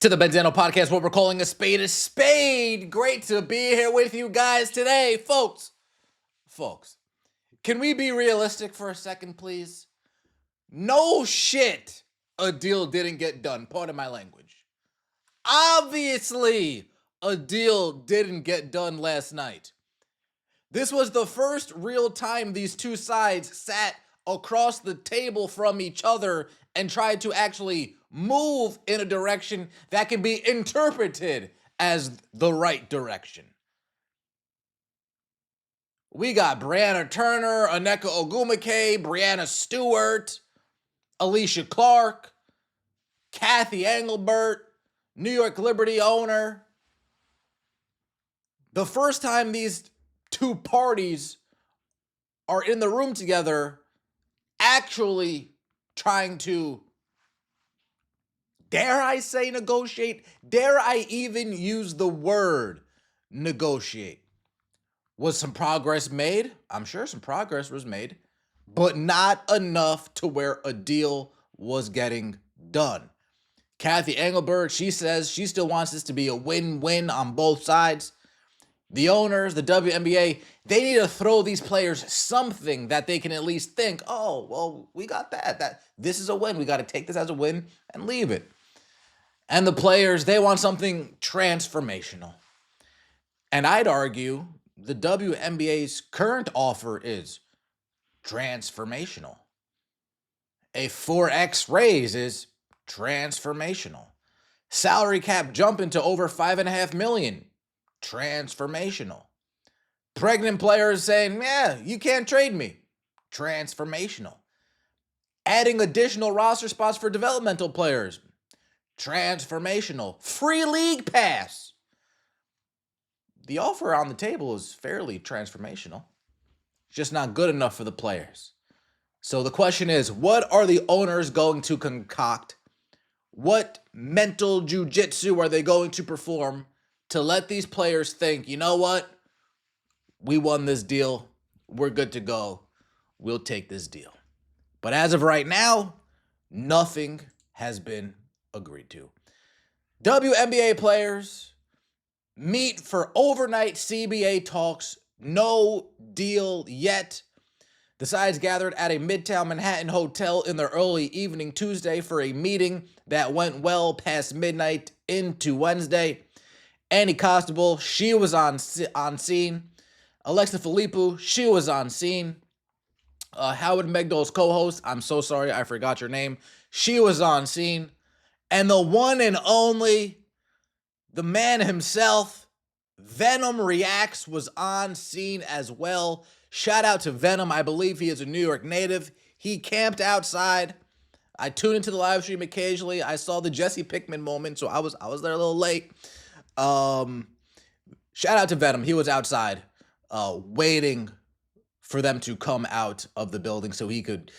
To the Benzano podcast, what we're calling a spade. Great to be here with you guys today, folks. Can we be realistic for a second, please? No shit, a deal didn't get done. Pardon my language. Obviously, a deal didn't get done last night. This was the first real time these two sides sat across the table from each other and tried to actually move in a direction that can be interpreted as the right direction. We got Brianna Turner, Aneka Ogwumike, Brianna Stewart, Alicia Clark, Kathy Anglebert, New York Liberty owner. The first time these two parties are in the room together actually trying to, dare I say negotiate? Dare I even use the word negotiate? Was some progress made? I'm sure some progress was made, but not enough to where a deal was getting done. Kathy Anglebert, she says she still wants this to be a win-win on both sides. The owners, the WNBA, they need to throw these players something that they can at least think, oh, well, we got that. This is a win. We got to take this as a win and leave it. And the players, they want something transformational. And I'd argue the WNBA's current offer is transformational. A 4x raise is transformational. Salary cap jumping to over $5.5 million. Transformational. Pregnant players saying, yeah, you can't trade me. Transformational. Adding additional roster spots for developmental players. Transformational. Free league pass. The offer on the table is fairly transformational. It's just not good enough for the players. So the question is, what are the owners going to concoct? What mental jujitsu are they going to perform to let these players think, you know what? We won this deal. We're good to go. We'll take this deal. But as of right now, nothing has been agreed to. WNBA players meet for overnight CBA talks. No deal yet. The sides gathered at a Midtown Manhattan hotel in the early evening Tuesday for a meeting that went well past midnight into Wednesday. Annie Costabile, she was on scene. Alexa Filippo, she was on scene. Howard Megdal's co-host, I'm so sorry, I forgot your name. She was on scene. And the one and only, the man himself, Venom Reacts, was on scene as well. Shout out to Venom. I believe he is a New York native. He camped outside. I tune into the live stream occasionally. I saw the Jesse Pinkman moment, so I was there a little late. Shout out to Venom. He was outside waiting for them to come out of the building so he could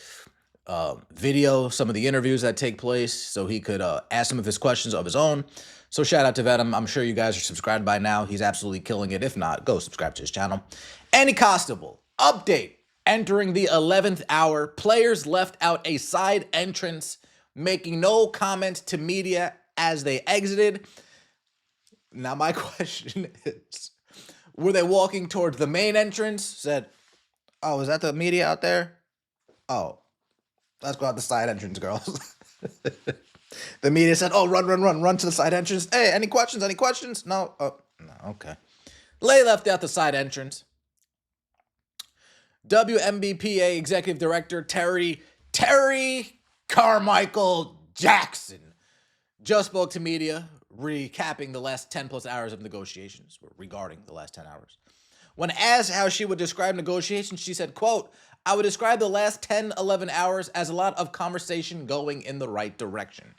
video some of the interviews that take place, so he could ask some of his questions of his own. So shout out to Venom. I'm sure you guys are subscribed by now. He's absolutely killing it. If not, go subscribe to his channel. Annie Costabile, update. Entering the 11th hour, players left out a side entrance, making no comment to media as they exited. Now my question is, were they walking towards the main entrance? Said, oh, is that the media out there? Oh, let's go out the side entrance, girls. The media said, oh, run to the side entrance. Hey, any questions? No? Oh, no, okay. They left out the side entrance. WNBPA Executive Director Terry Carmichael Jackson just spoke to media, recapping the last 10 plus hours of negotiations, regarding the last 10 hours. When asked how she would describe negotiations, she said, quote, I would describe the last 10, 11 hours as a lot of conversation going in the right direction.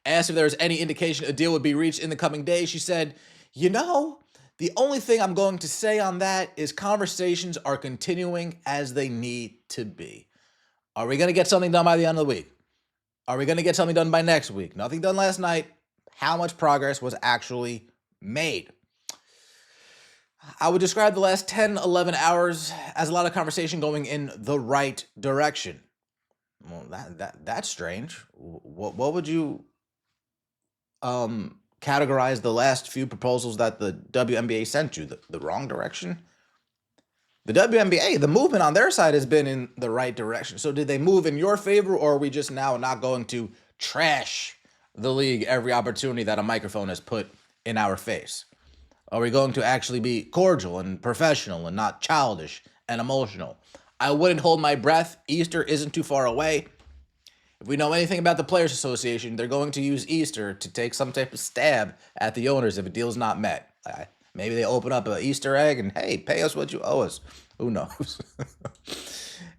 Asked if there was any indication a deal would be reached in the coming days, she said, you know, the only thing I'm going to say on that is conversations are continuing as they need to be. Are we going to get something done by the end of the week? Are we going to get something done by next week? Nothing done last night. How much progress was actually made? I would describe the last 10, 11 hours as a lot of conversation going in the right direction. Well, that's strange. What would you categorize the last few proposals that the WNBA sent you the wrong direction? The WNBA, the movement on their side has been in the right direction. So did they move in your favor, or are we just now not going to trash the league every opportunity that a microphone has put in our face? Are we going to actually be cordial and professional and not childish and emotional? I wouldn't hold my breath. Easter isn't too far away. If we know anything about the Players Association, they're going to use Easter to take some type of stab at the owners if a deal's not met. Maybe they open up an Easter egg and, hey, pay us what you owe us. Who knows?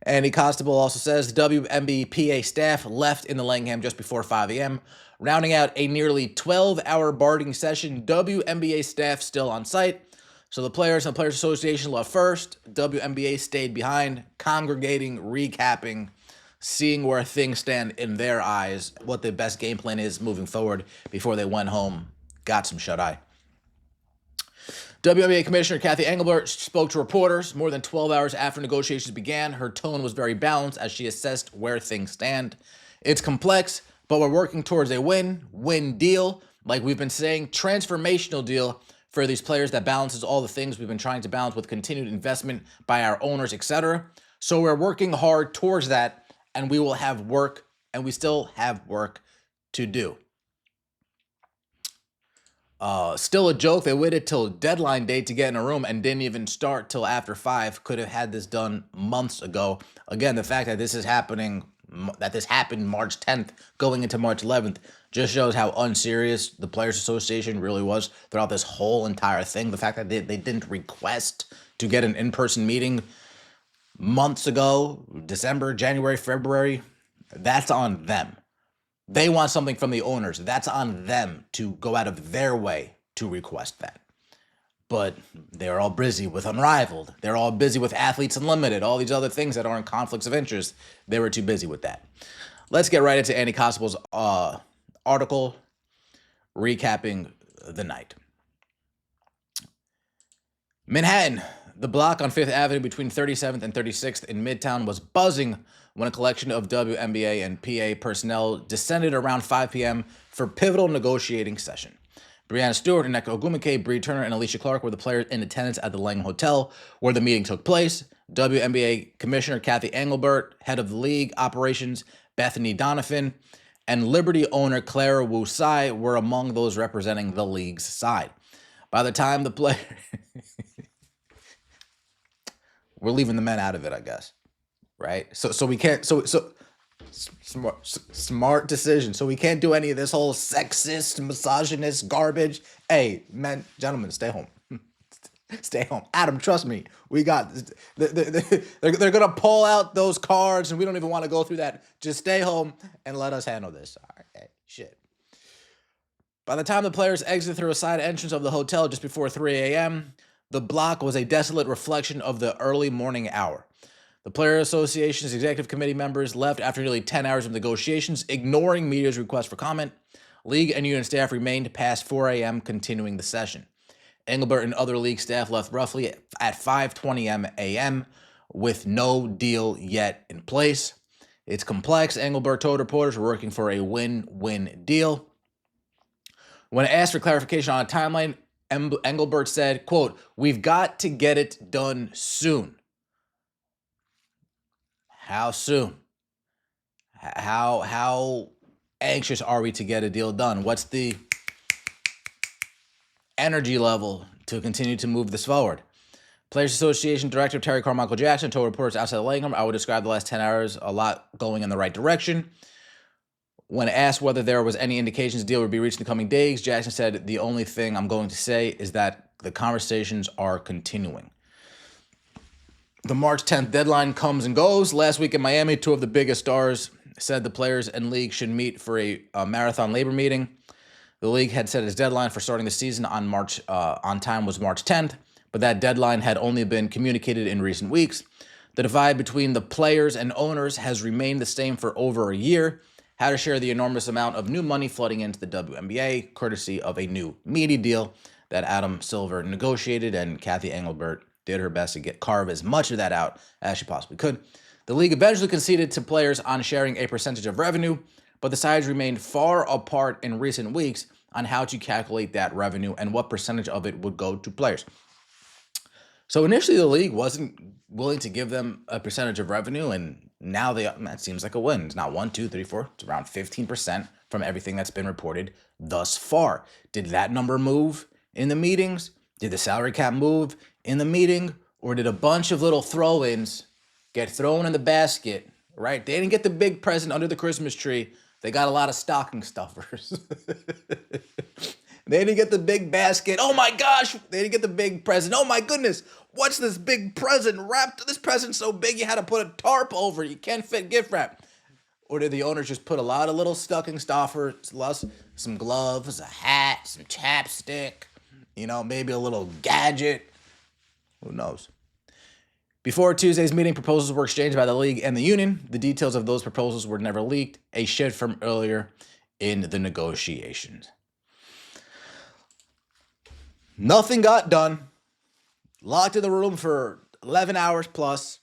Andy Constable also says the WNBPA staff left in the Langham just before 5 a.m., rounding out a nearly 12-hour bargaining session. WNBA staff still on site. So the players and the Players Association left first. WNBA stayed behind, congregating, recapping, seeing where things stand in their eyes, what the best game plan is moving forward before they went home, got some shut-eye. WNBA Commissioner Kathy Anglebert spoke to reporters more than 12 hours after negotiations began. Her tone was very balanced as she assessed where things stand. It's complex, but we're working towards a win-win deal. Like we've been saying, transformational deal for these players that balances all the things we've been trying to balance with continued investment by our owners, etc. So we're working hard towards that, and we will have work, and we still have work to do. Still a joke. They waited till deadline day to get in a room and didn't even start till after 5. Could have had this done months ago. Again, the fact that this happened March 10th going into March 11th just shows how unserious the Players Association really was throughout this whole entire thing. The fact that they didn't request to get an in-person meeting months ago, December, January, February, that's on them. They want something from the owners. That's on them to go out of their way to request that. But they're all busy with Unrivaled. They're all busy with Athletes Unlimited, all these other things that aren't conflicts of interest. They were too busy with that. Let's get right into Andy Constable's article recapping the night. Manhattan, the block on 5th Avenue between 37th and 36th in Midtown was buzzing when a collection of WNBA and PA personnel descended around 5 p.m. for pivotal negotiating session. Brianna Stewart, Nneka Ogwumike, Bree Turner, and Alicia Clark were the players in attendance at the Langham Hotel where the meeting took place. WNBA Commissioner Kathy Anglebert, head of the league operations Bethany Donovan, and Liberty owner Clara Wu Tsai were among those representing the league's side. By the time the player... We're leaving the men out of it, I guess. Right? So we can't... So smart decision. So we can't do any of this whole sexist, misogynist garbage. Hey, men, gentlemen, stay home. Stay home. Adam, trust me. We got this. They're going to pull out those cards, and we don't even want to go through that. Just stay home and let us handle this. All right. Hey, shit. By the time the players exited through a side entrance of the hotel just before 3 a.m., the block was a desolate reflection of the early morning hour. The Player Association's executive committee members left after nearly 10 hours of negotiations, ignoring media's request for comment. League and union staff remained past 4 a.m., continuing the session. Anglebert and other league staff left roughly at 5:20 a.m. with no deal yet in place. It's complex. Anglebert told reporters we're working for a win-win deal. When asked for clarification on a timeline, Anglebert said, quote, "We've got to get it done soon." How soon? How anxious are we to get a deal done? What's the energy level to continue to move this forward? Players Association Director Terry Carmichael Jackson told reporters outside the Langham, "I would describe the last 10 hours a lot going in the right direction." When asked whether there was any indications the deal would be reached in the coming days, Jackson said, "The only thing I'm going to say is that the conversations are continuing." The March 10th deadline comes and goes. Last week in Miami, two of the biggest stars said the players and league should meet for a marathon labor meeting. The league had set its deadline for starting the season on time was March 10th, but that deadline had only been communicated in recent weeks. The divide between the players and owners has remained the same for over a year. How to share the enormous amount of new money flooding into the WNBA, courtesy of a new media deal that Adam Silver negotiated, and Kathy Anglebert did her best to carve as much of that out as she possibly could. The league eventually conceded to players on sharing a percentage of revenue, but the sides remained far apart in recent weeks on how to calculate that revenue and what percentage of it would go to players. So initially the league wasn't willing to give them a percentage of revenue, and now that seems like a win. It's not 1, 2, 3, 4. It's around 15% from everything that's been reported thus far. Did that number move in the meetings? Did the salary cap move in the meeting? Or did a bunch of little throw-ins get thrown in the basket, right? They didn't get the big present under the Christmas tree. They got a lot of stocking stuffers. They didn't get the big basket. Oh my gosh, they didn't get the big present. Oh my goodness, what's this big present wrapped? This present's so big you had to put a tarp over it. You can't fit gift wrap. Or did the owners just put a lot of little stocking stuffers, some gloves, a hat, some chapstick, maybe a little gadget? Who knows? Before Tuesday's meeting, proposals were exchanged by the league and the union. The details of those proposals were never leaked, a shift from earlier in the negotiations. Nothing got done. Locked in the room for 11 hours plus.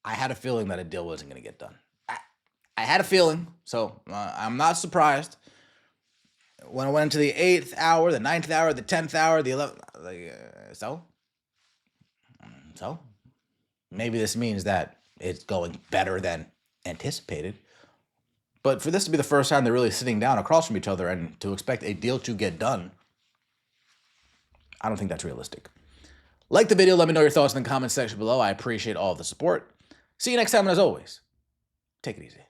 I had a feeling that a deal wasn't going to get done. I had a feeling, so I'm not surprised. When I went into the 8th hour, the 9th hour, the 10th hour, the 11th, so maybe this means that it's going better than anticipated. But for this to be the first time they're really sitting down across from each other and to expect a deal to get done, I don't think that's realistic. Like the video, let me know your thoughts in the comments section below. I appreciate all of the support. See you next time, and as always, take it easy.